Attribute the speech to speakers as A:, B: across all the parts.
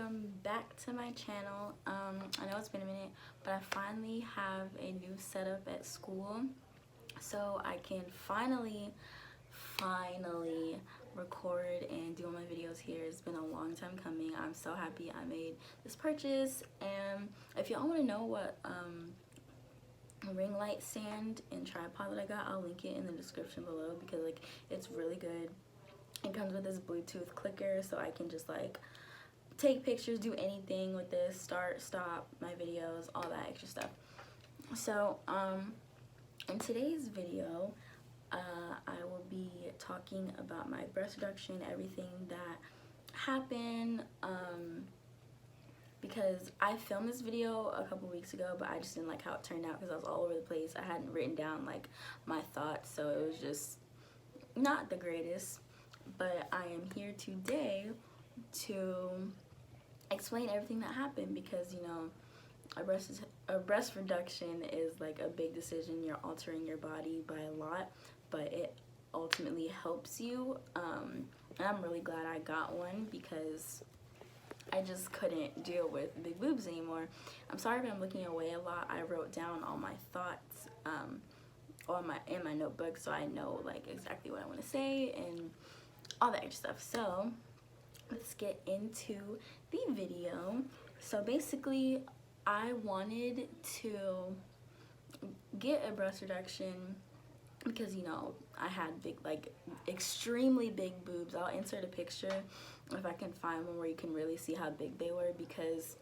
A: welcome back to my channel. I know it's been a minute, but I finally have a new setup at school, so I can finally record and do all my videos here. It's been a long time coming. I'm so happy I made this purchase, and if y'all want to know what ring light stand and tripod that I got, I'll link it in the description below because like it's really good. It comes with this Bluetooth clicker, so I can just like take pictures, do anything with this, start, stop my videos, all that extra stuff. So in today's video, I will be talking about my breast reduction, everything that happened, because I filmed this video a couple weeks ago, but I just didn't like how it turned out because I was all over the place. I hadn't written down like my thoughts, so it was just not the greatest. But I am here today to explain everything that happened because, you know, a breast reduction is like a big decision. You're altering your body by a lot, but it ultimately helps you. And I'm really glad I got one because I just couldn't deal with big boobs anymore. I'm sorry if I'm looking away a lot. I wrote down all my thoughts in my notebook, so I know like exactly what I want to say and all that extra stuff. So let's get into the video. So basically, I wanted to get a breast reduction because, you know, I had big, like extremely big boobs. I'll insert a picture if I can find one where you can really see how big they were because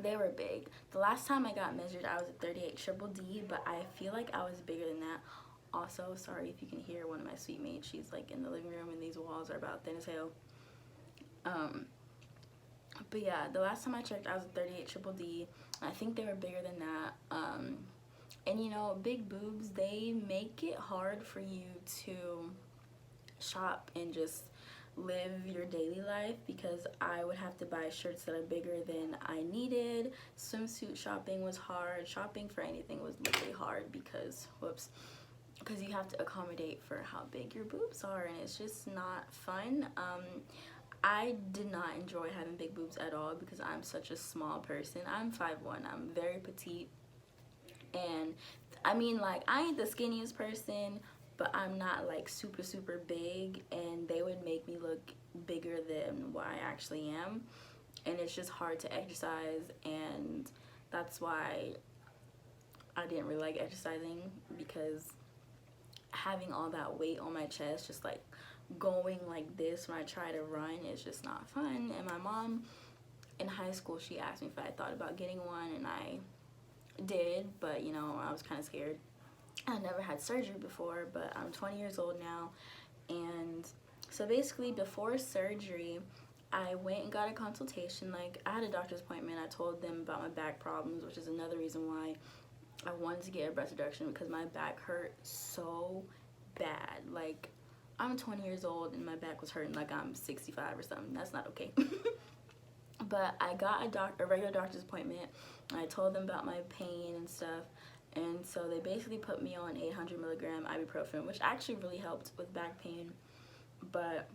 A: they were big. The last time I got measured, I was at 38 triple D, but I feel like I was bigger than that. Also, sorry if you can hear one of my sweet mates. She's like in the living room and these walls are about thin as hell. But yeah, the last time I checked, I was at 38 triple D. I think they were bigger than that. And you know, big boobs, they make it hard for you to shop and just live your daily life because I would have to buy shirts that are bigger than I needed. Swimsuit shopping was hard. Shopping for anything was literally hard because, because you have to accommodate for how big your boobs are, and it's just not fun. I did not enjoy having big boobs at all because I'm such a small person. I'm 5'1", I'm very petite, and I mean, like, I ain't the skinniest person, but I'm not like super big, and they would make me look bigger than what I actually am, and it's just hard to exercise, and that's why I didn't really like exercising because having all that weight on my chest, just like going like this when I try to run, is just not fun. And my mom in high school, she asked me if I thought about getting one, and I did, but you know, I was kind of scared. I never had surgery before, but I'm 20 years old now, and so basically before surgery I went and got a consultation. Like, I had a doctor's appointment. I told them about my back problems, which is another reason why I wanted to get a breast reduction, because my back hurt so bad. Like, I'm 20 years old and my back was hurting like I'm 65 or something. That's not okay. But I got a regular doctor's appointment, and I told them about my pain and stuff, and so they basically put me on 800 milligram ibuprofen, which actually really helped with back pain. But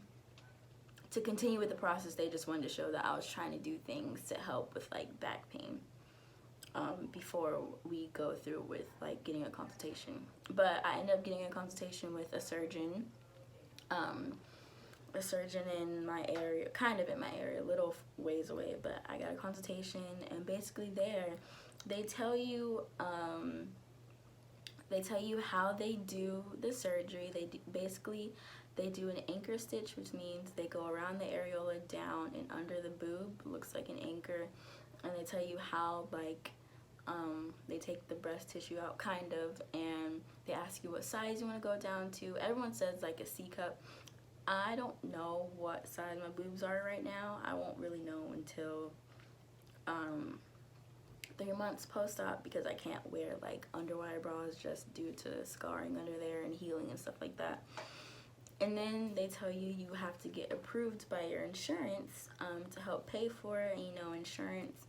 A: to continue with the process, they just wanted to show that I was trying to do things to help with like back pain before we go through with like getting a consultation. But I ended up getting a consultation with a surgeon in my area, kind of in my area, a little ways away, but I got a consultation, and basically there they tell you how they do the surgery. They do an anchor stitch, which means they go around the areola down and under the boob, looks like an anchor, and they tell you how, like, they take the breast tissue out, kind of, and they ask you what size you want to go down to. Everyone says like a C cup. I don't know what size my boobs are right now. I won't really know until 3 months post-op, because I can't wear like underwire bras just due to scarring under there and healing and stuff like that. And then they tell you have to get approved by your insurance to help pay for it. And you know, insurance,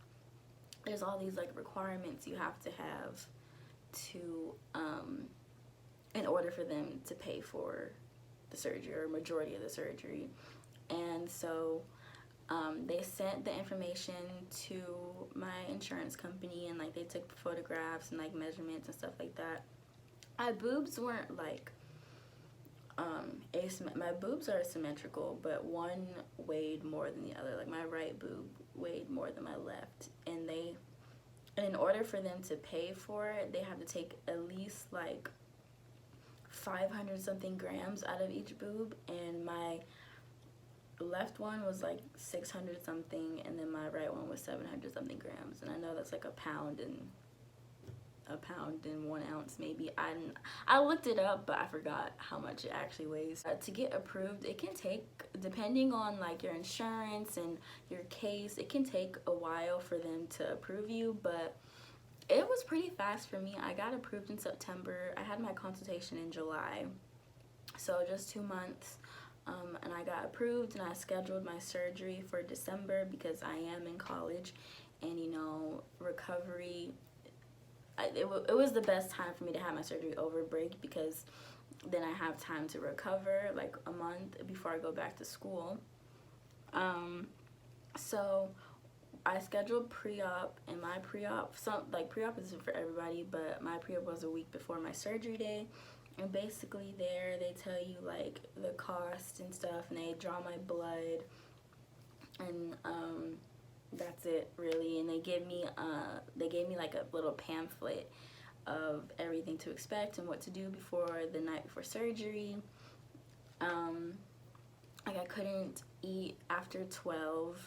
A: there's all these like requirements you have to have to in order for them to pay for the surgery, or majority of the surgery. And so They sent the information to my insurance company, and like they took photographs and like measurements and stuff like that. My boobs weren't like my boobs are symmetrical, but one weighed more than the other. Like my right boob weighed more than my left, and in order for them to pay for it, they have to take at least like 500 something grams out of each boob, and my left one was like 600 something, and then my right one was 700 something grams. And I know that's like a pound and 1 ounce maybe. I looked it up, but I forgot how much it actually weighs. To get approved, it can take, depending on like your insurance and your case, it can take a while for them to approve you, but it was pretty fast for me. I got approved in September. I had my consultation in July, so just 2 months. And I got approved, and I scheduled my surgery for December because I am in college, and you know, recovery, it was the best time for me to have my surgery over break, because then I have time to recover like a month before I go back to school. So I scheduled pre-op, and my pre-op, pre-op isn't for everybody, but my pre-op was a week before my surgery day. And basically there they tell you like the cost and stuff, and they draw my blood, and that's it really. And they gave me like a little pamphlet of everything to expect and what to do before the night before surgery. Like I couldn't eat after 12.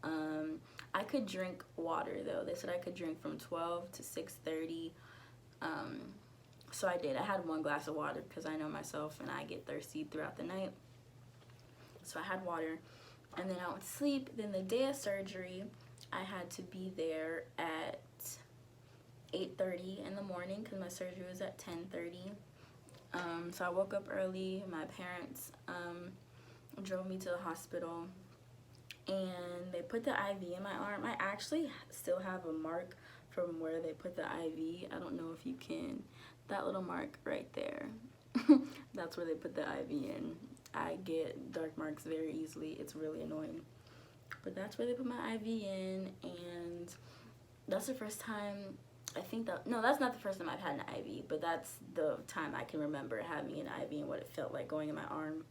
A: I could drink water though. They said I could drink from 12 to 6:30. So I did. I had 1 glass of water because I know myself and I get thirsty throughout the night. So I had water, and then I went to sleep. Then the day of surgery, I had to be there at 8:30 in the morning because my surgery was at 10:30. So I woke up early. My parents drove me to the hospital, and they put the IV in my arm. I actually still have a mark from where they put the IV. I don't know if you can. That little mark right there. That's where they put the IV in. I get dark marks very easily. It's really annoying. But that's where they put my IV in, and that's the first time, no, that's not the first time I've had an IV, but that's the time I can remember having an IV and what it felt like going in my arm.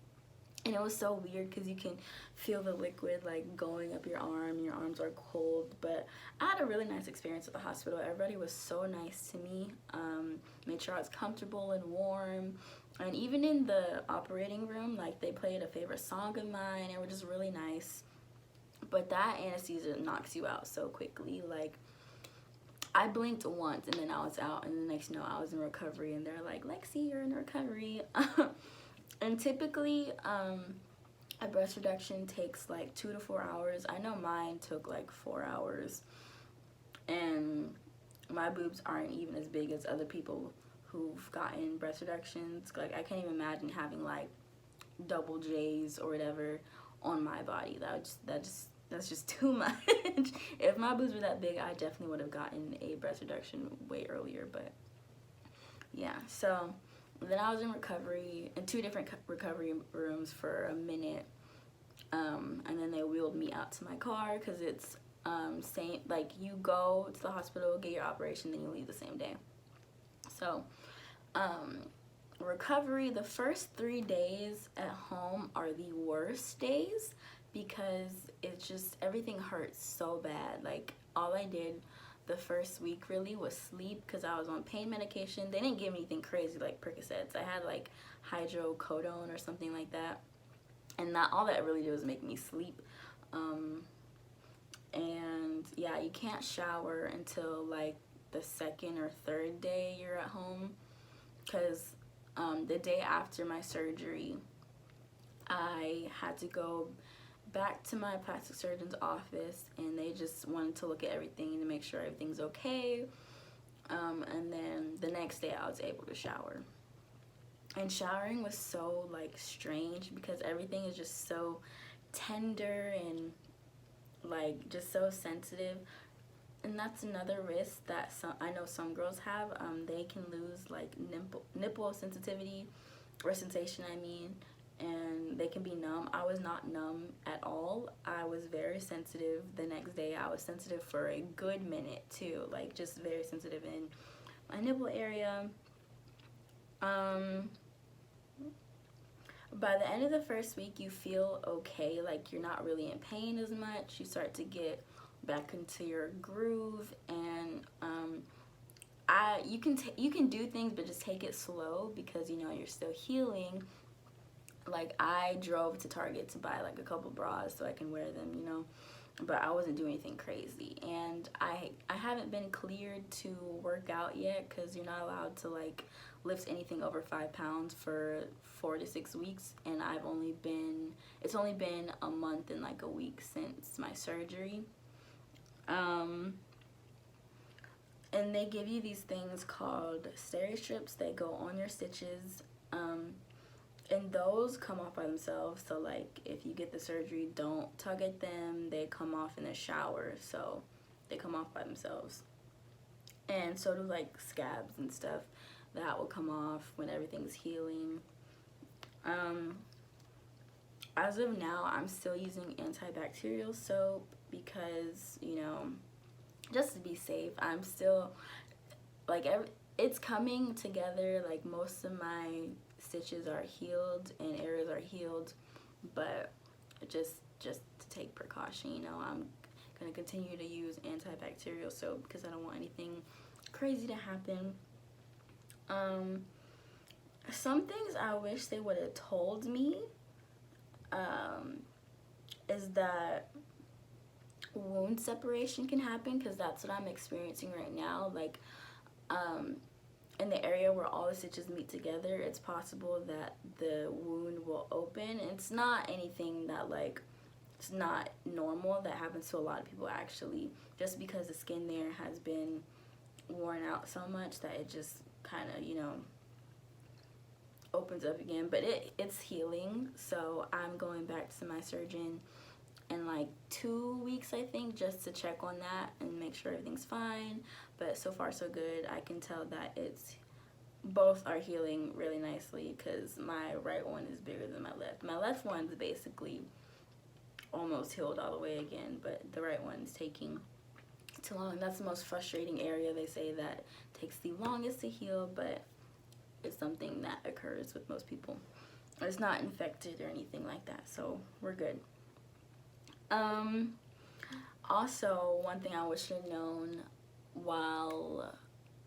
A: And it was so weird because you can feel the liquid like going up your arm, and your arms are cold. But I had a really nice experience at the hospital. Everybody was so nice to me. Made sure I was comfortable and warm. And even in the operating room, like they played a favorite song of mine. It was just really nice. But that anesthesia knocks you out so quickly. Like I blinked once and then I was out, and the next you know I was in recovery, and they're like, Lexi, you're in recovery. And typically, a breast reduction takes like 2 to 4 hours. I know mine took like 4 hours, and my boobs aren't even as big as other people who've gotten breast reductions. Like I can't even imagine having like double J's or whatever on my body. That's just too much. If my boobs were that big, I definitely would have gotten a breast reduction way earlier. But yeah, so then I was in recovery, in 2 different recovery rooms for a minute, and then they wheeled me out to my car because it's same, like you go to the hospital, get your operation, then you leave the same day. So recovery, the first 3 days at home are the worst days because it's just, everything hurts so bad. Like all I did the first week really was sleep because I was on pain medication. They didn't give me anything crazy like Percocets. I had like hydrocodone or something like that, and all that really did was make me sleep. And yeah, you can't shower until like the 2nd or 3rd day you're at home, because the day after my surgery I had to go back to my plastic surgeon's office, and they just wanted to look at everything to make sure everything's okay. And then the next day I was able to shower, and showering was so like strange because everything is just so tender and like just so sensitive. And that's another risk that I know some girls have. They can lose like nipple sensitivity or sensation, I mean. and they can be numb. I was not numb at all. I was very sensitive the next day. I was sensitive for a good minute too, like just very sensitive in my nipple area. By the end of the first week, you feel okay, like you're not really in pain as much. You start to get back into your groove, and you can do things, but just take it slow, because you know you're still healing. Like, I drove to Target to buy like a couple bras so I can wear them, you know, but I wasn't doing anything crazy. And I haven't been cleared to work out yet, because you're not allowed to like lift anything over 5 pounds for 4 to 6 weeks, and it's only been a month and like a week since my surgery. And they give you these things called steri strips that go on your stitches, and those come off by themselves. So like, if you get the surgery, don't tug at them. They come off in the shower, so they come off by themselves. And so do like scabs and stuff. That will come off when everything's healing. As of now, I'm still using antibacterial soap because, you know, just to be safe. I'm still like, it's coming together. Like, most of my stitches are healed and areas are healed, but just to take precaution, you know, I'm gonna continue to use antibacterial soap because I don't want anything crazy to happen. Some things I wish they would have told me is that wound separation can happen, because that's what I'm experiencing right now. Like, in the area where all the stitches meet together, it's possible that the wound will open. It's not anything that, like, it's not normal. That happens to a lot of people, actually, just because the skin there has been worn out so much that it just kind of, you know, opens up again. But it's healing, so I'm going back to my surgeon in like 2 weeks, I think, just to check on that and make sure everything's fine. But so far so good. I can tell that both are healing really nicely, because my right one is bigger than my left. My left one's basically almost healed all the way again, but the right one's taking too long. That's the most frustrating area. They say that takes the longest to heal, but it's something that occurs with most people. It's not infected or anything like that, so we're good. Also, one thing I wish I'd known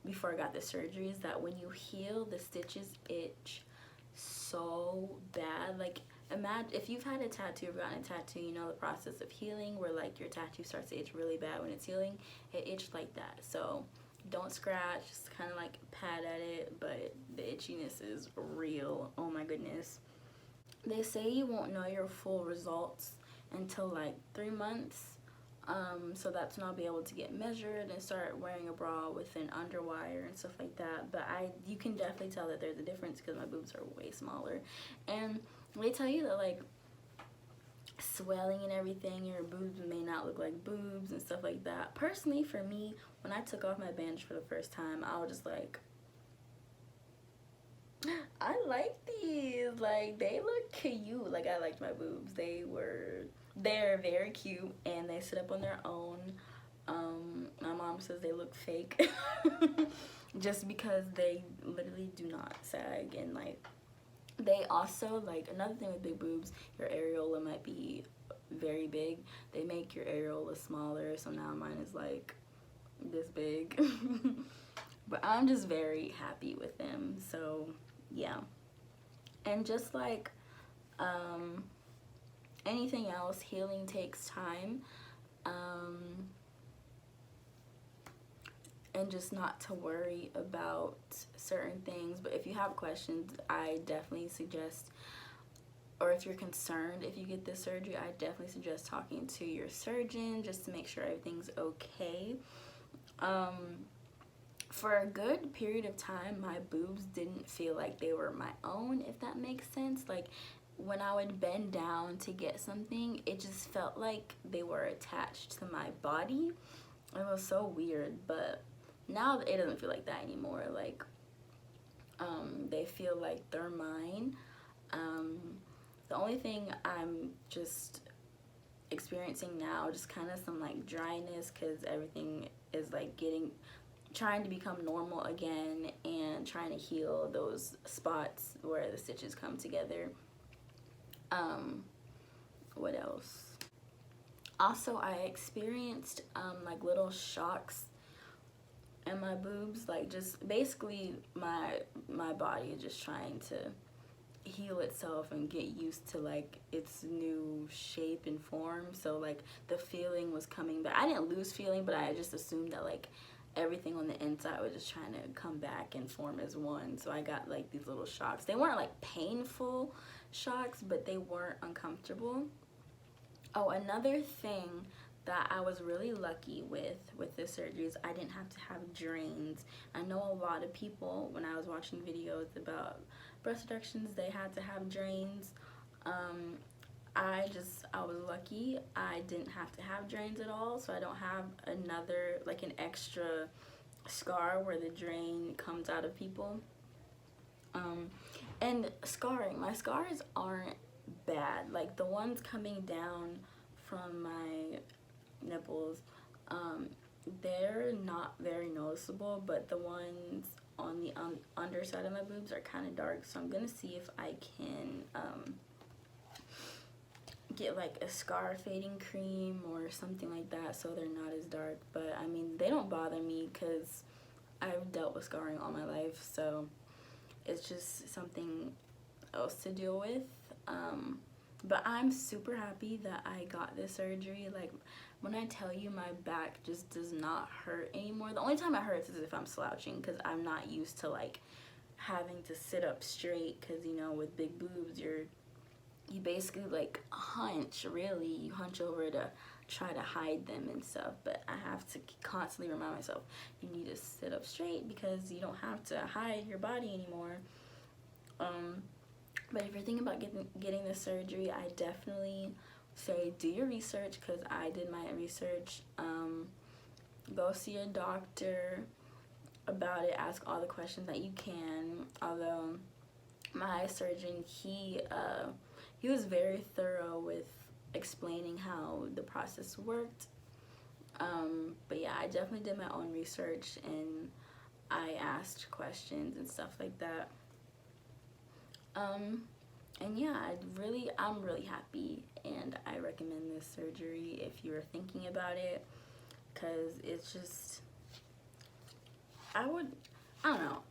A: before I got the surgery is that when you heal, the stitches itch so bad. Like, imagine if you've had a tattoo or gotten a tattoo, you know the process of healing, where like your tattoo starts to itch really bad when it's healing. It itched like that. So don't scratch, just kind of like pat at it, but the itchiness is real. Oh my goodness. They say you won't know your full results until like 3 months. So that's when I'll be able to get measured and start wearing a bra with an underwire and stuff like that. But you can definitely tell that there's a difference, because my boobs are way smaller. And they tell you that like swelling and everything, your boobs may not look like boobs and stuff like that. Personally, for me, when I took off my bandage for the first time, I was just like, I like these, like they look cute. Like, I liked my boobs. They're very cute, and they sit up on their own. My mom says they look fake just because they literally do not sag. And like, they also, like, another thing with big boobs, your areola might be very big. They make your areola smaller, so now mine is like this big. But I'm just very happy with them, so yeah. And just like anything else, healing takes time. And just not to worry about certain things. But if you have questions, I definitely suggest, or if you're concerned if you get this surgery, I definitely suggest talking to your surgeon just to make sure everything's okay. For a good period of time, my boobs didn't feel like they were my own, if that makes sense. Like, when I would bend down to get something, it just felt like they were attached to my body. It was so weird, but now it doesn't feel like that anymore. Like, they feel like they're mine. The only thing I'm just experiencing now, just kind of some like dryness, because everything is like trying to become normal again, and trying to heal those spots where the stitches come together. What else? Also, I experienced like little shocks in my boobs, like just basically my body just trying to heal itself and get used to like its new shape and form. So like the feeling was coming back. I didn't lose feeling, but I just assumed that like everything on the inside was just trying to come back and form as one. So I got like these little shocks. They weren't like painful shocks, but they weren't uncomfortable. Oh, another thing that I was really lucky with this surgery is I didn't have to have drains. I know a lot of people, when I was watching videos about breast reductions, they had to have drains. I was lucky. I didn't have to have drains at all, so I don't have another, like an extra scar where the drain comes out of people. And scarring, my scars aren't bad. Like the ones coming down from my nipples, they're not very noticeable, but the ones on the underside of my boobs are kind of dark. So I'm gonna see if I can get like a scar fading cream or something like that, so they're not as dark. But I mean, they don't bother me because I've dealt with scarring all my life, so it's just something else to deal with. But I'm super happy that I got this surgery. Like, when I tell you, my back just does not hurt anymore. The only time it hurts is if I'm slouching, because I'm not used to like having to sit up straight, because you know, with big boobs, you basically like hunch. Really, you hunch over to try to hide them and stuff. But I have to constantly remind myself, you need to sit up straight because you don't have to hide your body anymore. But if you're thinking about getting this surgery, I definitely say do your research, because I did my research. Go see a doctor about it, ask all the questions that you can. Although my surgeon, he was very thorough with explaining how the process worked. But yeah, I definitely did my own research, and I asked questions and stuff like that. And yeah, I'm really happy, and I recommend this surgery if you're thinking about it, because it's just, I don't know,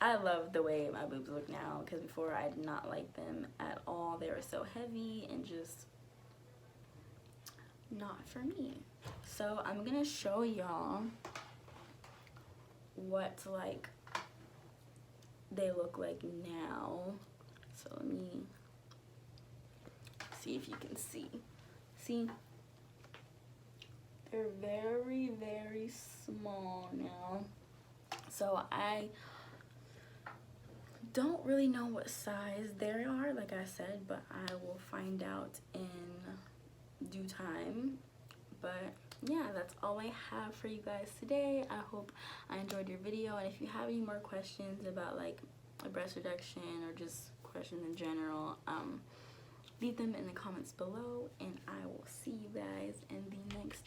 A: I love the way my boobs look now, because before I did not like them at all. They were so heavy and just not for me. So I'm gonna show y'all what like they look like now. So let me see if you can see. See? They're very, very small now. So I don't really know what size they are, like I said, but I will find out in due time. But yeah, that's all I have for you guys today. I hope I enjoyed your video, and if you have any more questions about like a breast reduction or just questions in general, leave them in the comments below, and I will see you guys in the next